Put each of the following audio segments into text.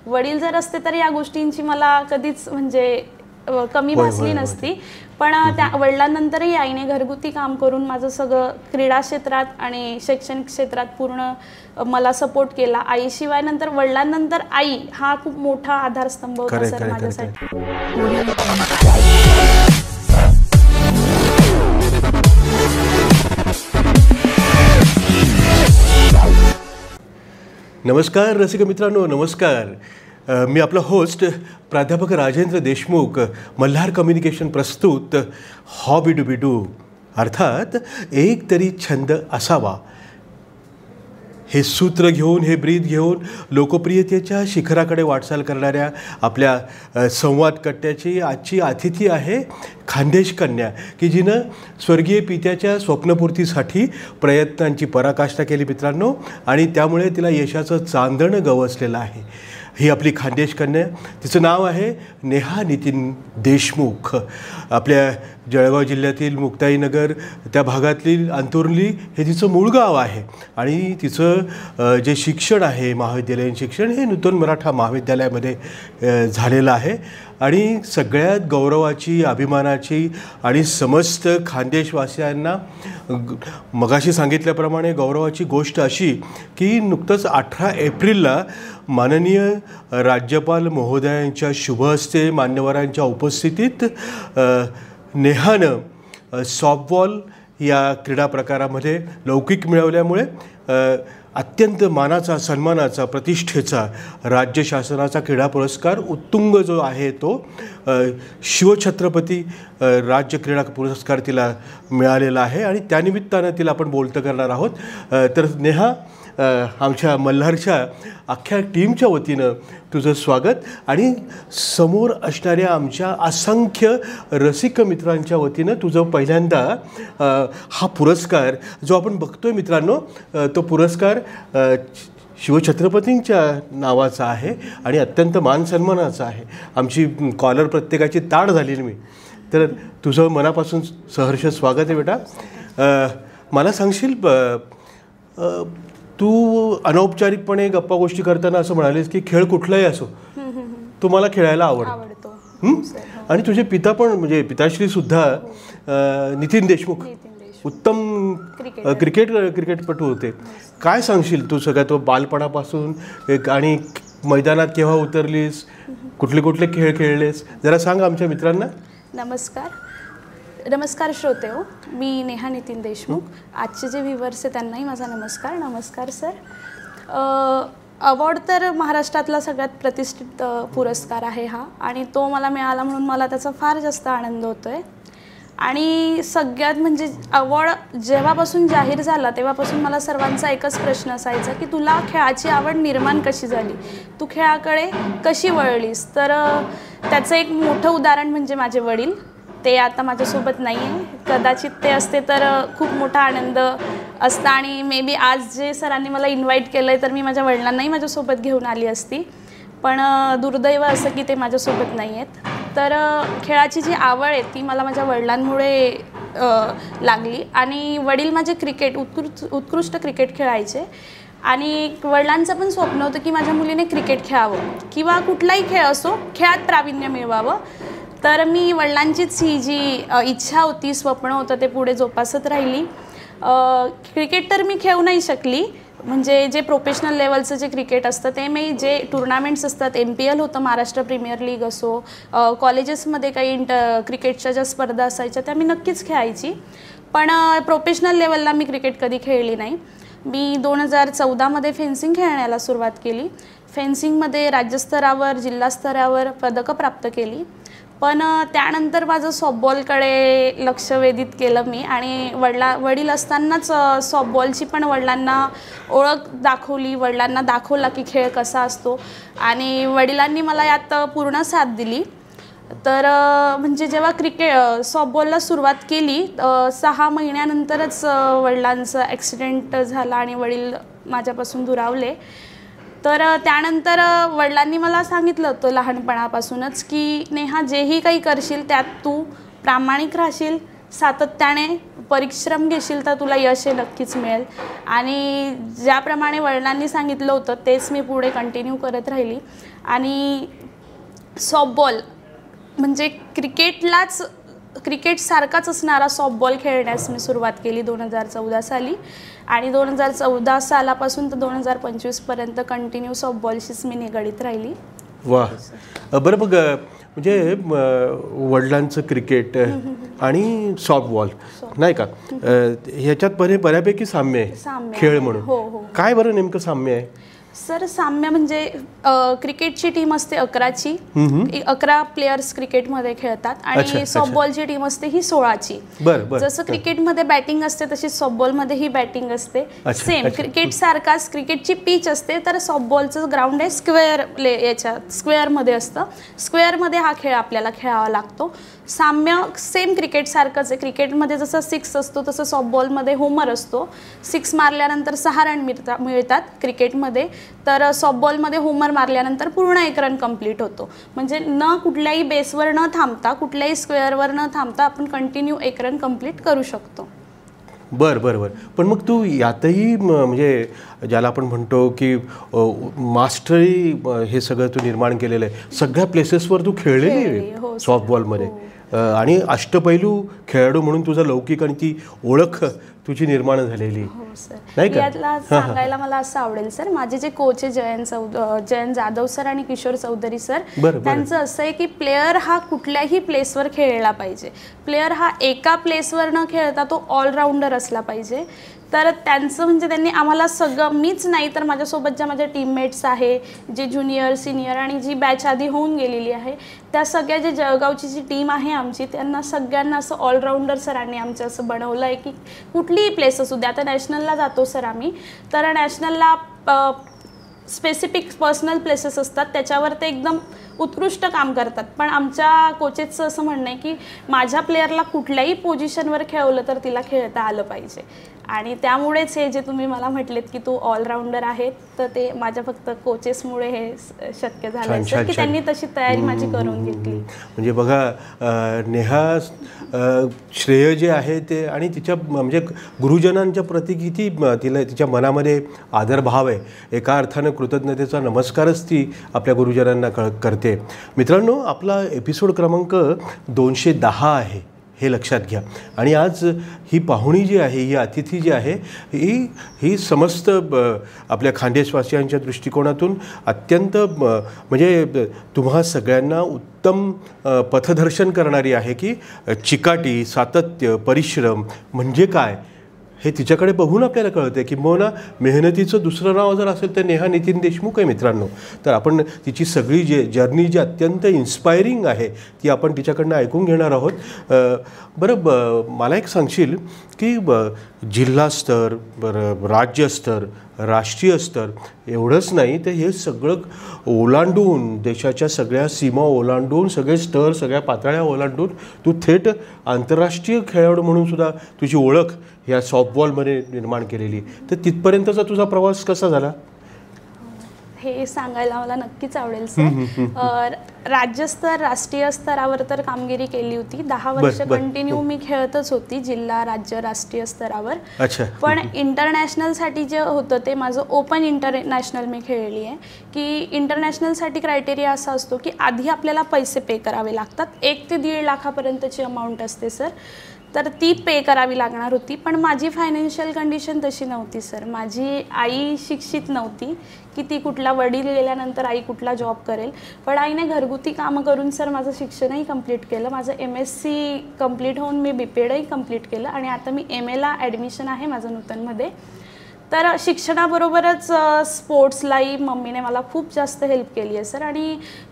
वडील जर असते तर या गोष्टींची मला कधीच म्हणजे कमी भासली नसती, पण त्या वडिलांनंतरही आईने घरगुती काम करून माझं सगळं क्रीडा क्षेत्रात आणि शैक्षणिक क्षेत्रात पूर्ण मला सपोर्ट केला. आईशिवाय नंतर वडिलांनंतर आई हा खूप मोठा आधारस्तंभ होता सर माझ्यासाठी. नमस्कार रसिक मित्रांनो, नमस्कार. मी आपला होस्ट प्राध्यापक राजेंद्र देशमुख, मल्हार कम्युनिकेशन प्रस्तुत हॉबी डू बी डू, अर्थात एक तरी छंद असावा, हे सूत्र घेऊन, हे ब्रीद घेऊन लोकप्रियतेच्या शिखराकडे वाटचाल करणाऱ्या आपल्या संवाद कट्ट्याची आजची अतिथी आहे खानदेश कन्या, की जिनं स्वर्गीय पित्याच्या स्वप्नपूर्तीसाठी प्रयत्नांची पराकाष्ठा केली मित्रांनो, आणि त्यामुळे तिला यशाचं चांदणं गवसलेलं आहे. ही आपली खानदेश कन्या, तिचं नाव आहे नेहा नितीन देशमुख. आपल्या जळगाव जिल्ह्यातील मुक्ताईनगर त्या भागातील अंतुर्ली हे तिचं मूळ गाव आहे, आणि तिचं जे शिक्षण आहे महाविद्यालयीन शिक्षण हे नूतन मराठा महाविद्यालयामध्ये झालेलं आहे. आणि सगळ्यात गौरवाची, अभिमानाची आणि समस्त खानदेशवासियांना मगाशी सांगितल्याप्रमाणे गौरवाची गोष्ट अशी की नुकतंच 18 एप्रिलला माननीय राज्यपाल महोदयांच्या शुभ हस्ते मान्यवरांच्या उपस्थितीत नेहानं सॉफ्टबॉल या क्रीडा प्रकारामध्ये लौकिक मिळवल्यामुळे अत्यंत मानाचा, सन्मानाचा, प्रतिष्ठेचा राज्य शासनाचा क्रीडा पुरस्कार उत्तुंग जो आहे तो शिवछत्रपती राज्य क्रीडा पुरस्कार तिला मिळालेला आहे, आणि त्यानिमित्तानं तिला आपण बोलतं करणार आहोत. तर नेहा, आमच्या मल्हारच्या अख्ख्या टीमच्या वतीनं तुझं स्वागत, आणि समोर असणाऱ्या आमच्या असंख्य रसिक मित्रांच्या वतीनं तुझं पहिल्यांदा हा पुरस्कार जो आपण बघतोय मित्रांनो, तो पुरस्कार शिवछत्रपतींच्या नावाचा आहे आणि अत्यंत मान सन्मानाचा आहे. आमची कॉलर प्रत्येकाची ताड झालेली मी, तर तुझं मनापासून सहर्ष स्वागत आहे बेटा. मला सांगशील, तू अनौपचारिकपणे गप्पा गोष्टी करताना असं म्हणालीस की खेळ कुठलाही असो तुम्हाला खेळायला आवडतो, आणि तुझे पिता पण म्हणजे पिताश्री सुद्धा नितीन देशमुख उत्तम क्रिकेटपटू होते. काय सांगशील तू सगळ्या तो बालपणापासून, आणि मैदानात केव्हा उतरलीस, कुठले कुठले खेळ खेळलेस, जरा सांग आमच्या मित्रांना. नमस्कार श्रोते हो, मी नेहा नितीन देशमुख. आजचे जे व्ह्यूवर्स आहेत त्यांनाही माझा नमस्कार. नमस्कार सर. अवॉर्ड तर महाराष्ट्रातला सगळ्यात प्रतिष्ठित पुरस्कार आहे हा, आणि तो मला मिळाला म्हणून मला त्याचा फार जास्त आनंद होतो आहे. आणि सगळ्यात म्हणजे अवॉर्ड जेव्हापासून जाहीर झाला तेव्हापासून मला सर्वांचा एकच प्रश्न असायचा की तुला खेळाची आवड निर्माण कशी झाली, तू खेळाकडे कशी वळलीस. तर त्याचं एक मोठं उदाहरण म्हणजे माझे वडील. ते आता माझ्यासोबत नाही आहे, कदाचित ते असते तर खूप मोठा आनंद असता, आणि मे बी आज जे सरांनी मला इन्व्हाइट केलं आहे तर मी माझ्या वडिलांनाही माझ्यासोबत घेऊन आली असती, पण दुर्दैव असं की ते माझ्यासोबत नाही आहेत. तर खेळाची जी आवड आहे ती मला माझ्या वडिलांमुळे लागली, आणि वडील माझे उत्कृष्ट क्रिकेट खेळायचे, आणि वडिलांचं पण स्वप्न होतं की माझ्या मुलीने क्रिकेट खेळावं किंवा कुठलाही खेळ असो, खेळात प्रावीण्य मिळवावं. तर मी वडिलांचीच ही जी इच्छा होती, स्वप्न होतं, ते पुढे जोपासत राहिली. क्रिकेट तर मी खेळू नाही शकली, म्हणजे जे प्रोफेशनल लेवलचं जे क्रिकेट असतं ते मी, जे टुर्नामेंट्स असतात, MPL होतं, महाराष्ट्र प्रीमियर लीग असो, कॉलेजेसमध्ये काही क्रिकेटच्या ज्या स्पर्धा असायच्या त्या मी नक्कीच खेळायची, पण प्रोफेशनल लेवलला मी क्रिकेट कधी खेळली नाही. मी 2014मध्ये फेन्सिंग खेळण्याला सुरुवात केली. फेन्सिंगमध्ये राज्यस्तरावर, जिल्हास्तरावर पदकं प्राप्त केली, पण त्यानंतर माझं सॉफ्टबॉलकडे लक्ष वेधित केलं मी, आणि वडील असतानाच सॉफ्टबॉलची पण वडिलांना ओळख दाखवली, वडिलांना दाखवला की खेळ कसा असतो, आणि वडिलांनी मला यात पूर्ण साथ दिली. तर म्हणजे जेव्हा सॉफ्टबॉलला सुरुवात केली 6 महिन्यानंतरच वडिलांचं ॲक्सिडेंट झाला आणि वडील माझ्यापासून दुरावले. तर त्यानंतर वडिलांनी मला सांगितलं होतं लहानपणापासूनच की नेहा, जेही काही करशील त्यात तू प्रामाणिक राहशील, सातत्याने परिश्रम घेशील तर तुला यश हे नक्कीच मिळेल. आणि ज्याप्रमाणे वडिलांनी सांगितलं होतं तेच मी पुढे कंटिन्यू करत राहिली. आणि सॉफ्टबॉल म्हणजे क्रिकेटसारखाच असणारा सॉफ्टबॉल खेळण्यास मी सुरुवात केली 2014 साली. आणि 2014 सालापासून तर 2025पर्यंत कंटिन्यू सॉफ्टबॉलशीच मी निगडीत राहिली. वा, बरं. मग म्हणजे वडिलांचं क्रिकेट आणि सॉफ्टबॉल नाही का, ह्याच्यात बऱ्यापैकी साम्य आहे खेळ म्हणून. हो. काय बरं नेमकं साम्य आहे सर? साम्य म्हणजे क्रिकेटची टीम असते 11ची, 11 प्लेयर्स क्रिकेटमध्ये खेळतात. आणि सॉफ्टबॉलची टीम असते ही 16ची. जसं क्रिकेटमध्ये बॅटिंग असते तशी सॉफ्टबॉलमध्ये ही बॅटिंग असते. सेम क्रिकेट सारखाच क्रिकेटची पिच असते, तर सॉफ्टबॉलचं ग्राउंड आहे स्क्वेअरमध्ये असतं. स्क्वेअरमध्ये हा खेळ आपल्याला खेळावा लागतो. साम्य सेम क्रिकेट सारखंच आहे. क्रिकेटमध्ये जसं 6 असतो तसं सॉफ्टबॉलमध्ये होमर असतो. 6 मारल्यानंतर 6 रन मिळतात क्रिकेटमध्ये, तर सॉफ्टबॉलमध्ये होमर मारल्यानंतर पूर्ण 1 रन कंप्लीट होतो. म्हणजे न कुठल्याही बेसवर न थांबता, कुठल्याही स्क्वेअरवर न थांबता आपण कंटिन्यू 1 रन कंप्लीट करू शकतो. बरं. पण मग तू यातही म्हणजे ज्याला आपण म्हणतो की मास्टरी हे सगळं तू निर्माण केलेलं आहे. सगळ्या प्लेसेसवर तू खेळलेली आहे सॉफ्टबॉलमध्ये. आणि अष्टपैलू खेळाडू म्हणून तुझा लौकिक आणि ती ओळख तुझी निर्माण झालेली नाही का? यातला सांगायला मला असं आवडेल सर, माझे जे कोच आहे जयंत जाधव सर आणि किशोर चौधरी सर, त्यांचं असं आहे की प्लेयर हा कुठल्याही प्लेसवर खेळला पाहिजे. प्लेयर हा एका प्लेसवर न खेळता तो ऑलराऊंडर असला पाहिजे. तर त्यांचं म्हणजे त्यांनी आम्हाला सगळं, मीच नाही तर माझ्यासोबत ज्या माझ्या टीममेट्स आहे, जे ज्युनियर सिनियर आणि जी बॅच आधी होऊन गेलेली आहे, त्या सगळ्या जे जळगावची जी टीम आहे आमची, त्यांना सगळ्यांना असं ऑलराऊंडर सरांनी आमचं असं बनवलं आहे की कुठलीही प्लेस असू द्या. आता नॅशनलला जातो सर आम्ही, तर नॅशनलला स्पेसिफिक पर्सनल प्लेसेस असतात, त्याच्यावर ते एकदम उत्कृष्ट काम करतात. पण आमच्या कोचेसचं असं म्हणणं आहे की माझ्या प्लेयरला कुठल्याही पोझिशनवर खेळवलं तर तिला खेळता आलं पाहिजे. आणि त्यामुळेच हे जे तुम्ही मला म्हटलेत की तू ऑलराऊंडर आहे, तर ते माझ्या फक्त कोचेसमुळे हे शक्य झालं सर, की त्यांनी तशी तयारी माझी करून घेतली. म्हणजे बघा नेहा, श्रेय जे आहे ते आणि तिच्या म्हणजे गुरुजनांच्या प्रती किती तिला तिच्या मनामध्ये आदरभाव आहे. एका अर्थानं कृतज्ञतेचा नमस्कारच ती आपल्या गुरुजनांना करते. मित्रांनो, आपला एपिसोड क्रमांक 210 आहे हे लक्षात घ्या. आणि आज ही पाहुणी जी आहे, ही अतिथी जी आहे, ही समस्त आपल्या खानदेशवासियांच्या दृष्टिकोनातून अत्यंत म्हणजे तुम्हा सगळ्यांना उत्तम पथदर्शन करणारी आहे की चिकाटी, सातत्य, परिश्रम म्हणजे काय हे तिच्याकडे बघून आपल्याला कळतं. की मग ना मेहनतीचं दुसरं नाव जर असेल तर नेहा नितीन देशमुख आहे मित्रांनो. तर आपण तिची सगळी जर्नी जी अत्यंत इन्स्पायरिंग आहे ती आपण तिच्याकडनं ऐकून घेणार आहोत. बरं, मला एक सांगशील की जिल्हास्तर, राज्यस्तर, राष्ट्रीय स्तर एवढंच नाही तर हे सगळं ओलांडून, देशाच्या सगळ्या सीमा ओलांडून, सगळे स्तर, सगळ्या पातळ्या ओलांडून तू थेट आंतरराष्ट्रीय खेळाडू म्हणून सुद्धा तुझी ओळख ह्या सॉफ्टबॉलमध्ये निर्माण केलेली. तर तिथपर्यंतचा तुझा प्रवास कसा झाला हे सांगायला मला नक्कीच आवडेल सर. राज्यस्तर, राष्ट्रीय स्तरावर तर कामगिरी केली होती. 10 वर्ष कंटिन्यू मी खेळतच होती जिल्हा, राज्य, राष्ट्रीय स्तरावर. पण इंटरनॅशनलसाठी जे होतं ते माझं ओपन इंटरनॅशनल मी खेळली आहे. की इंटरनॅशनलसाठी क्रायटेरिया असा असतो की आधी आपल्याला पैसे पे करावे लागतात. 1 ते 1.5 लाखापर्यंतची अमाऊंट असते सर, तर ती पे करावी लागणार होती. पण माझी फायनान्शियल कंडिशन तशी नव्हती सर. माझी आई शिक्षित नव्हती की ती कुठला, वडील गेल्यानंतर आई कुठला जॉब करेल. पण आईने घरगुती कामं करून सर माझं शिक्षणही कंप्लीट केलं. माझं MSc कंप्लीट होऊन मी BPEDही कंप्लीट केलं आणि आता मी MAला ॲडमिशन आहे माझं नूतनमध्ये. तर शिक्षणाबरोबरच स्पोर्ट्सलाही मम्मीने मला खूप जास्त हेल्प केली आहे सर.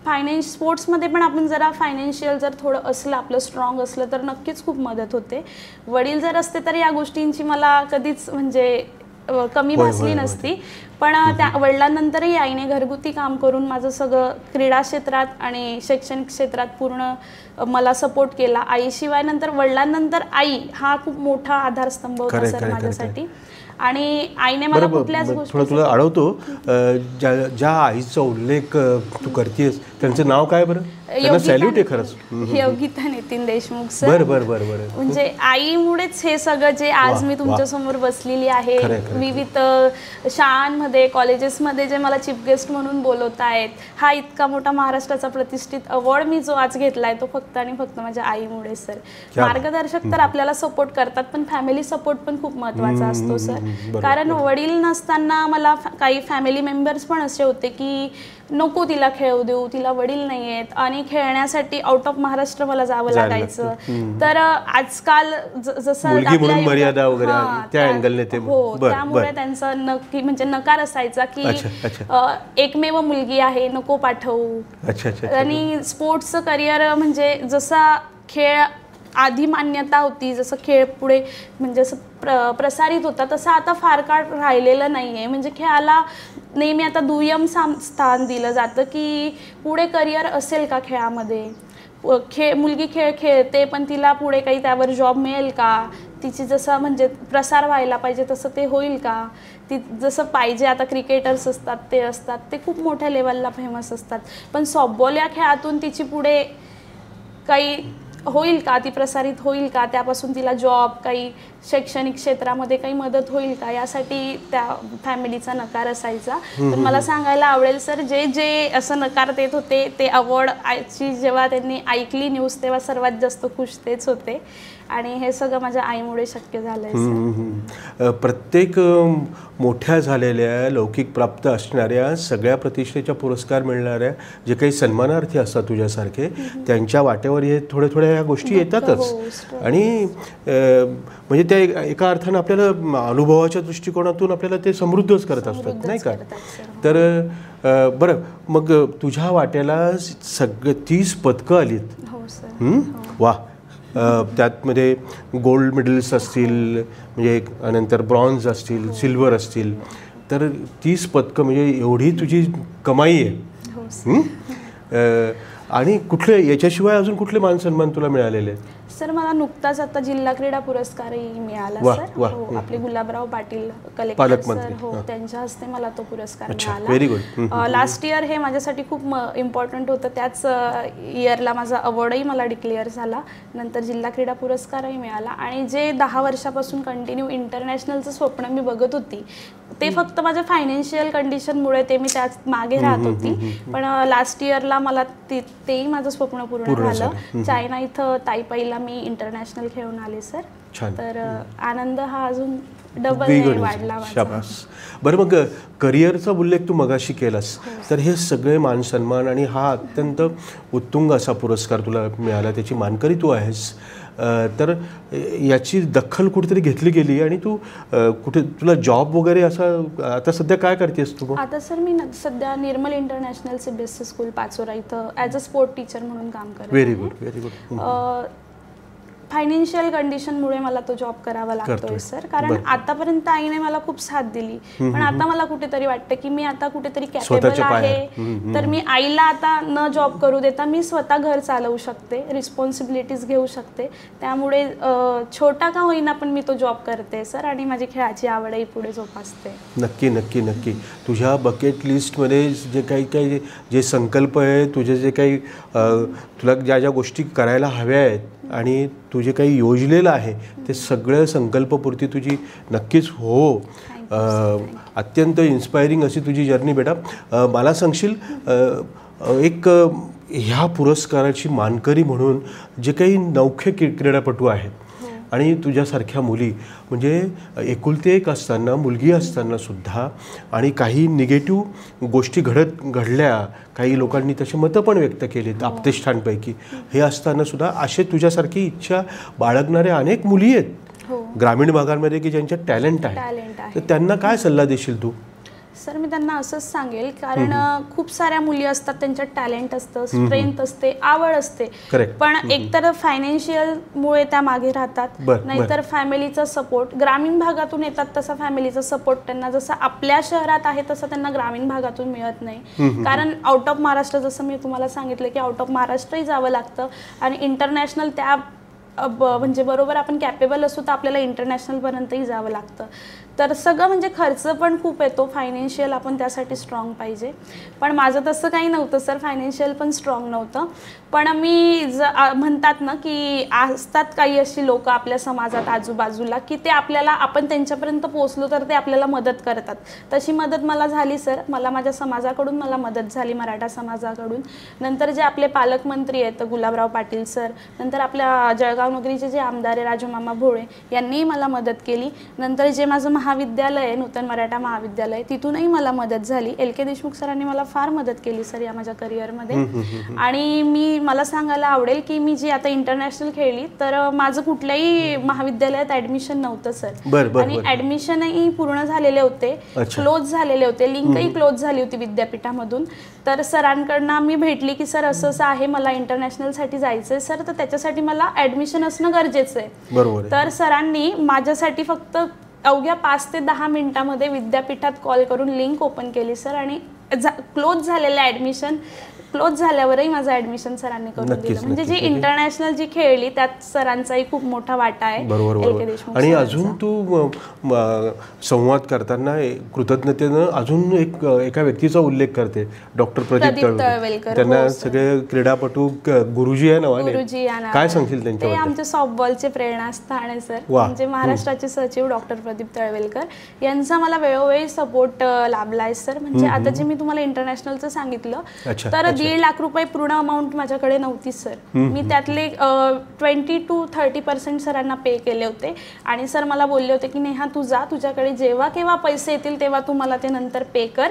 आणि स्पोर्ट्समध्ये पण आपण जरा फायनान्शियल जर थोडं असलं, आपलं स्ट्रॉंग असलं तर नक्कीच खूप मदत होते. वडील जर असते तर या गोष्टींची मला कधीच म्हणजे कमी भासली नसती. पण त्या वडिलांनंतरही आईने घरगुती काम करून माझं सगळं क्रीडा क्षेत्रात आणि शैक्षणिक क्षेत्रात पूर्ण मला सपोर्ट केला. आईशिवाय नंतर वडिलांनंतर आई हा खूप मोठा आधारस्तंभ होता सर माझ्यासाठी. आणि आईने मला कुठल्याच गोष्टी, तुला आठवतो ज्या आईचा उल्लेख तू करतेस त्यांचं नाव काय बरं? त्यांना सॅल्यूट आहे खरंच. योगिता नितीन देशमुख सर. बरं बरं बरं बरं. म्हणजे आईमुळेच हे सगळं जे आज मी तुमच्या समोर बसलेली आहे, विविध शाळांमध्ये कॉलेजेसमध्ये जे मला चीफ गेस्ट म्हणून बोलवत आहेत, हा इतका मोठा महाराष्ट्राचा प्रतिष्ठित अवॉर्ड मी जो आज घेतलाय तो फक्त आणि फक्त माझ्या आईमुळे सर. मार्गदर्शक तर आपल्याला सपोर्ट करतात, पण फॅमिली सपोर्ट पण खूप महत्त्वाचा असतो सर. कारण वडील नसताना मला काही फॅमिली मेंबर्स पण असे होते की नको तिला खेळू देऊ, तिला वडील नाही आहेत आणि खेळण्यासाठी आउट ऑफ महाराष्ट्र मला जावं लागायचं. तर आजकाल जसं मर्यादा वगैरे त्या अँगलने ते हो, त्यामुळे त्यांचा नक्की म्हणजे नकार असायचा की एकमेव मुलगी आहे, नको पाठवू. आणि स्पोर्ट्सचं करिअर म्हणजे जसा खेळ आधी मान्यता होती, जसं खेळ पुढे म्हणजे असं प्रसारित होता, तसं आता फार काळ राहिलेलं नाही आहे. म्हणजे खेळाला नेहमी आता दुय्यम स्थान दिलं जातं की पुढे करिअर असेल का खेळामध्ये, मुलगी खेळ खेळते पण तिला पुढे काही त्यावर जॉब मिळेल का, तिची जसं म्हणजे प्रसार व्हायला पाहिजे तसं ते होईल का, ती जसं पाहिजे. आता क्रिकेटर्स असतात ते खूप मोठ्या लेवलला फेमस असतात, पण सॉफ्टबॉल या खेळातून तिची पुढे काही होईल का, ती प्रसारित होईल का, त्यापासून तिला जॉब काही शैक्षणिक क्षेत्रामध्ये काही मदत होईल का, यासाठी त्या फॅमिलीचा नकार असायचा. पण मला सांगायला आवडेल सर, जे जे असं नकार देत होते ते अवॉर्डची जेव्हा त्यांनी ऐकली न्यूज तेव्हा सर्वात जास्त खुश तेच होते आणि हे सगळं माझ्या आईमुळे शक्य झालंय. प्रत्येक मोठ्या झालेल्या लौकिक प्राप्त असणाऱ्या सगळ्या प्रतिष्ठेच्या पुरस्कार मिळणाऱ्या जे काही सन्मानार्थी असतात तुझ्यासारखे, त्यांच्या वाटेवर हे थोड्या थोड्या या गोष्टी येतातच. आणि म्हणजे त्या एका अर्थानं आपल्याला अनुभवाच्या दृष्टिकोनातून आपल्याला ते समृद्धच करत असतात नाही का. तर बरं, मग तुझ्या वाट्याला सगळं 30 पदकं आलीत. वा. त्यातमध्ये गोल्ड मेडल्स असतील, म्हणजे नंतर ब्रॉन्झ असतील, सिल्वर असतील, तर 30 पदकं म्हणजे एवढी तुझी कमाई आहे. आणि कुठले याच्याशिवाय अजून कुठले मान सन्मान तुला मिळालेले आहेत? सर मला नुकताच आता जिल्हा क्रीडा पुरस्कारही मिळाला सर. हो, आपले गुलाबराव पाटील कलेक्टर सर, हो, त्यांच्या हस्ते मला तो पुरस्कार मिळाला. Very good. लास्ट इयर हे माझ्यासाठी खूप इम्पॉर्टंट होतं, त्याच इयरला माझा अवॉर्डही मला डिक्लेअर झाला, नंतर जिल्हा क्रीडा पुरस्कारही मिळाला. आणि जे 10 वर्षापासून कंटिन्यू इंटरनॅशनलचं स्वप्न मी बघत होती, ते फक्त माझ्या फायनान्शियल कंडिशनमुळे ते मी त्याच मागे राहत होती, पण लास्ट इयरला मला तेही माझं स्वप्न पूर्ण झालं. चायना इथं तायपाईला मी इंटरनॅशनल खेळून आले सर. तर आनंद हा अजून डबल वाढला. बरं, मग करिअरचा उल्लेख तू मगाशी केलास, तर हे सगळे मान सन्मान आणि हा अत्यंत उत्तुंग असा पुरस्कार तुला मिळाला, त्याची मानकरी तू आहेस. तर याची दखल कुठेतरी घेतली गेली आणि तू कुठे तुला जॉब वगैरे असं आता सध्या काय करतेस तू? आता सर मी सध्या Nirmal international CBSE school Pachora इथं ॲज अ स्पोर्ट टीचर म्हणून काम करते. Very good, very good. Financial कंडिशनमुळे मला तो जॉब करावा लागतोय सर, कारण आतापर्यंत आईने मला खूप साथ दिली, पण आता मला कुठेतरी वाटतं की मी आता कुठेतरी कॅपेबल आहे, तर मी आईला आता न जॉब करू देता मी स्वतः घर चालवू शकते, रिस्पॉन्सिबिलिटीज घेऊ शकते. त्यामुळे छोटा का होईना पण मी तो जॉब करते सर, आणि माझी खेळाची आवडही पुढे जोपासते. नक्की नक्की नक्की. तुझ्या बकेट लिस्टमध्ये जे काही जे संकल्प आहे, तुझे जे काही तुला ज्या ज्या गोष्टी करायला हव्या आहेत आणि तू जे काही योजलेलं आहे ते सगळं संकल्पपूर्ती तुझी नक्कीच हो. अत्यंत इन्स्पायरिंग अशी तुझी जर्नी बेटा. मला सांगशील एक ह्या पुरस्काराची मानकरी म्हणून जे काही नौखे क्रीडापटू आहेत आणि तुझ्यासारख्या मुली, म्हणजे एकुलते एक असताना, मुलगी असताना सुद्धा, आणि काही निगेटिव्ह गोष्टी घडल्या, काही लोकांनी तशी मतं पण व्यक्त केलीत आपतेष्टांपैकी, हे असताना सुद्धा असे तुझ्यासारखी इच्छा बाळगणाऱ्या अनेक मुली आहेत ग्रामीण भागांमध्ये की ज्यांच्यात टॅलेंट आहे. तर त्यांना काय सल्ला देशील तू? सर मी त्यांना असंच सांगेल, कारण खूप साऱ्या मुली असतात, त्यांच्यात टॅलेंट असतं, स्ट्रेंथ असते, आवड असते, पण एकतर फायनान्शियलमुळे त्या मागे राहतात, नाहीतर फॅमिलीचा सपोर्ट. ग्रामीण भागातून येतात तसा फॅमिलीचा सपोर्ट त्यांना जसं आपल्या शहरात आहे तसं त्यांना ग्रामीण भागातून मिळत नाही, कारण आउट ऑफ महाराष्ट्र, जसं मी तुम्हाला सांगितलं की आउट ऑफ महाराष्ट्रही जावं लागतं आणि इंटरनॅशनल त्या म्हणजे बरोबर आपण कॅपेबल असू तर आपल्याला इंटरनॅशनलपर्यंतही जावं लागतं. तर सगळं म्हणजे खर्च पण खूप येतो, फायनान्शियल आपण त्यासाठी स्ट्रॉंग पाहिजे. पण माझं तसं काही नव्हतं सर, फायनान्शियल पण स्ट्रॉंग नव्हतं. पण मी म्हणतात ना की असतात काही अशी लोक आपल्या समाजात आजूबाजूला की ते आपल्याला, आपण त्यांच्यापर्यंत पोहोचलो तर ते आपल्याला मदत करतात. तशी मदत मला झाली सर, मला माझ्या समाजाकडून मला मदत झाली, मराठा समाजाकडून. नंतर जे आपले पालकमंत्री आहेत गुलाबराव पाटील सर, नंतर आपल्या जळगाव नगरीचे जे आमदार आहे राजूमामा भोळे, यांनीही मला मदत केली. नंतर जे माझं महाविद्यालय आहे नूतन मराठा महाविद्यालय, तिथूनही मला मदत झाली. LK देशमुख सरांनी मला फार मदत केली सर या माझ्या करिअरमध्ये. आणि मला सांगायला आवडेल की मी जी आता इंटरनॅशनल खेळली तर माझं कुठल्याही महाविद्यालयात ॲडमिशन नव्हतं सर. आणि ॲडमिशनही पूर्ण झालेले होते, क्लोज झालेले होते, लिंकही क्लोज झाली होती विद्यापीठामधून. तर सरांकडनं मी भेटली की सर असं असं आहे, मला इंटरनॅशनलसाठी जायचं आहे सर, तर त्याच्यासाठी मला ॲडमिशन असणं गरजेचं आहे. तर सरांनी माझ्यासाठी फक्त अवघ्या 5 ते 10 मिनिटामध्ये विद्यापीठात कॉल करून लिंक ओपन केली सर. आणि क्लोज झालेलं ॲडमिशन, क्लोज झाल्यावरही माझं ॲडमिशन सरांनी करून दिलं. म्हणजे जी इंटरनॅशनल जी खेळली त्यात सरांचाही खूप मोठा वाटा आहे. बरोबर. आणि अजून तू संवाद करताना कृतज्ञतेनं अजून एका व्यक्तीचा उल्लेख करते, डॉक्टर प्रदीप तळवलकर. त्यांना सगळे क्रीडापटू गुरुजी या नावाने, काय सांगशील त्यांच्याबद्दल? ते आमचे सॉफ्टबॉलचे प्रेरणास्थान आहे सर. म्हणजे महाराष्ट्राचे सचिव डॉक्टर प्रदीप तळवलकर यांचा मला वेळोवेळी सपोर्ट लाभला आहे सर. म्हणजे आता जे मी तुम्हाला इंटरनॅशनलचं सांगितलं तर 1.5 लाख रुपये पूर्ण अमाऊंट माझ्याकडे नव्हती सर. मी त्यातले 20 to 30% सरांना पे केले होते. आणि सर मला बोलले होते की नेहा तू जा, तुझ्याकडे जेव्हा केव्हा पैसे येतील तेव्हा तू मला ते नंतर पे कर,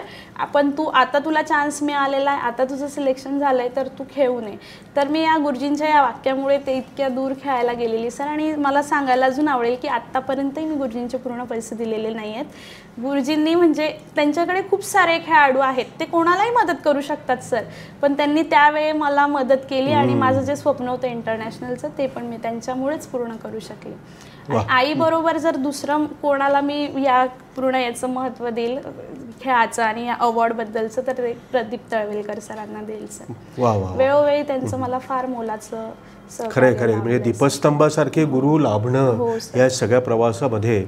पण तू आता तुला चान्स मिळालेला आहे, आता तुझं सिलेक्शन झालंय तर तू खेळू नये. तर मी या गुरुजींच्या या वाक्यामुळे ते इतक्या दूर खेळायला गेलेली सर. आणि मला सांगायला अजून आवडेल की आत्तापर्यंतही मी गुरुजींचे पूर्ण पैसे दिलेले नाही आहेत. गुरुजींनी म्हणजे त्यांच्याकडे खूप सारे खेळाडू आहेत, ते कोणालाही मदत करू शकतात सर, पण त्यांनी त्यावेळी मला मदत केली. आणि माझं जे स्वप्न होतं इंटरनॅशनलचं ते पण मी त्यांच्यामुळेच पूर्ण करू शकले. आणि आईबरोबर जर दुसरं कोणाला मी या पूर्ण याचं महत्त्व देईल खेळाचं आणि या अवॉर्डबद्दलचं तर ते प्रदीप तळवलकर सरांना देईल सर. वेळोवेळी त्यांचं मला फार मोलाचं खरंय. म्हणजे दीपस्तंभासारखे गुरु लाभणं या सगळ्या प्रवासामध्ये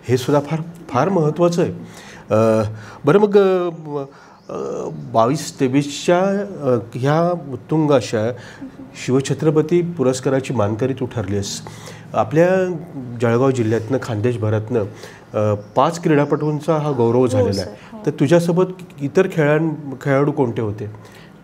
हे सुद्धा फार फार महत्त्वाचं आहे. बरं, मग 22-23च्या ह्या उत्तुंग अशा शिवछत्रपती पुरस्काराची मानकरी तू ठरलीस. आपल्या जळगाव जिल्ह्यातनं, खान्देशभरातनं 5 क्रीडापटूंचा हा गौरव झालेला आहे. तर तुझ्यासोबत इतर खेळाडू कोणते होते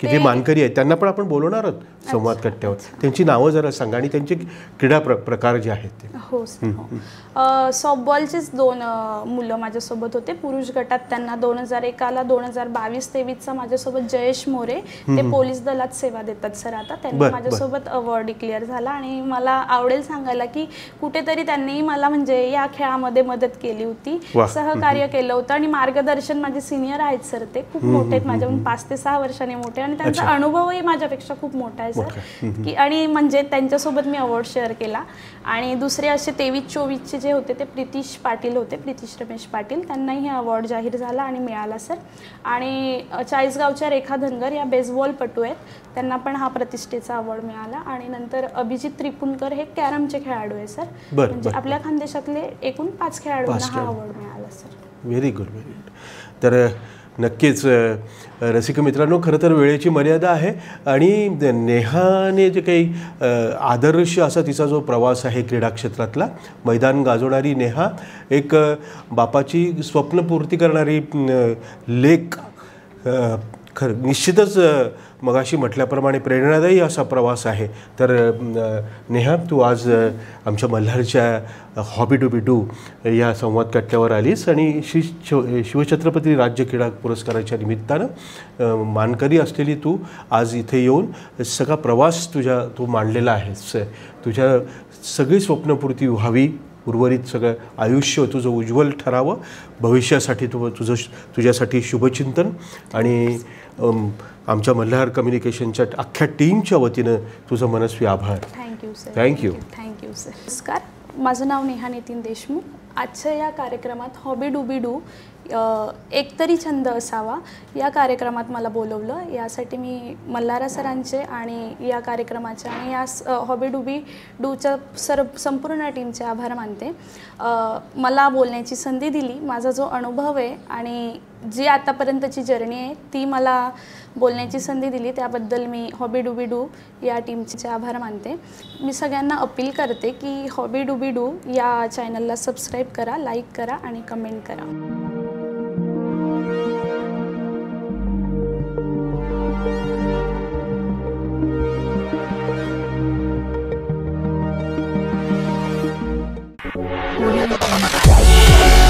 की जे मानकरी आहेत? त्यांना पण आपण बोलवणार आहोत संवाद कट्ट्यावर. त्यांची नावं जरा सांगा आणि त्यांचे क्रीडा प्रकार जे आहेत ते. हो सर. सॉफ्टबॉलचेच 2 मुलं माझ्यासोबत होते पुरुष गटात. त्यांना 2001ला 2022-23चा माझ्यासोबत जयेश मोरे, ते पोलीस दलात सेवा देतात सर आता. त्यांनी माझ्यासोबत अवॉर्ड डिक्लेअर झाला. आणि मला आवडेल सांगायला की कुठेतरी त्यांनी मला म्हणजे या खेळामध्ये मदत केली होती, सहकार्य केलं होतं. आणि मार्गदर्शन, माझे सिनियर आहेत सर, ते खूप मोठे आहेत, माझ्याहून 5 ते 6 वर्षांनी मोठे. आणि त्यांचा अनुभवही माझ्यापेक्षा खूप मोठा आहे सर. की आणि म्हणजे त्यांच्यासोबत मी अवॉर्ड शेअर केला. आणि दुसरे असे 23-24चे जे होते ते प्रितिश पाटील होते, प्रितिश रमेश पाटील. त्यांनाही हे अवॉर्ड जाहीर झाला आणि मिळाला सर. आणि 40गावच्या रेखा धनगर या बेसबॉलपटू आहेत, त्यांना पण हा प्रतिष्ठेचा अवॉर्ड मिळाला. आणि नंतर अभिजित त्रिपुणकर हे कॅरमचे खेळाडू आहे सर. म्हणजे आपल्या खानदेशातले एकूण 5 खेळाडूंना हा अवॉर्ड मिळाला sir. Very good, very good. तर नक्कीच रसिक मित्रांनो, खरं तर वेळेची मर्यादा आहे. आणि नेहाने जे काही आदर्श असा तिचा जो प्रवास आहे क्रीडा क्षेत्रातला, मैदान गाजवणारी नेहा, एक बापाची स्वप्नपूर्ती करणारी लेक, निश्चितच मगाशी म्हटल्याप्रमाणे प्रेरणादायी असा प्रवास आहे. तर नेहा, तू आज आमच्या मल्हारच्या हॉबी डू बी डू या संवाद कट्ट्यावर आलीस आणि शिवछत्रपती राज्य क्रीडा पुरस्काराच्या निमित्तानं मानकरी असलेली तू आज इथे येऊन सगळा प्रवास तू मांडलेला आहेस. तुझ्या सगळी स्वप्नपूर्ती व्हावी, उर्वरित सगळं आयुष्य तुझं उज्ज्वल ठरावं, भविष्यासाठी तुझ्यासाठी शुभचिंतन. आणि आमच्या मल्हार कम्युनिकेशनच्या अख्ख्या टीमच्या वतीनं तुझं मनस्वी आभार. Thank you sir. Thank you sir. नमस्कार, माझं नाव नेहा नितीन देशमुख. आजच्या या कार्यक्रमात हॉबी डू बी डू एकतरी छंद असावा या कार्यक्रमात मला बोलवलं. यासाठी मी मल्हारा सरांचे आणि या कार्यक्रमाचे आणि या हॉबी डुबी डूच्या संपूर्ण टीमचे आभार मानते. मला बोलण्याची संधी दिली. माझा जो अनुभव आहे आणि जी आतापर्यंतची जर्नी आहे ती मला बोलण्याची संधी दिली, त्याबद्दल मी हॉबी डुबी डू या टीमचे आभार मानते. मी सगळ्यांना अपील करते की हॉबी डुबी डू या चॅनलला सबस्क्राईब करा, लाईक करा आणि कमेंट करा. Audio Jungle.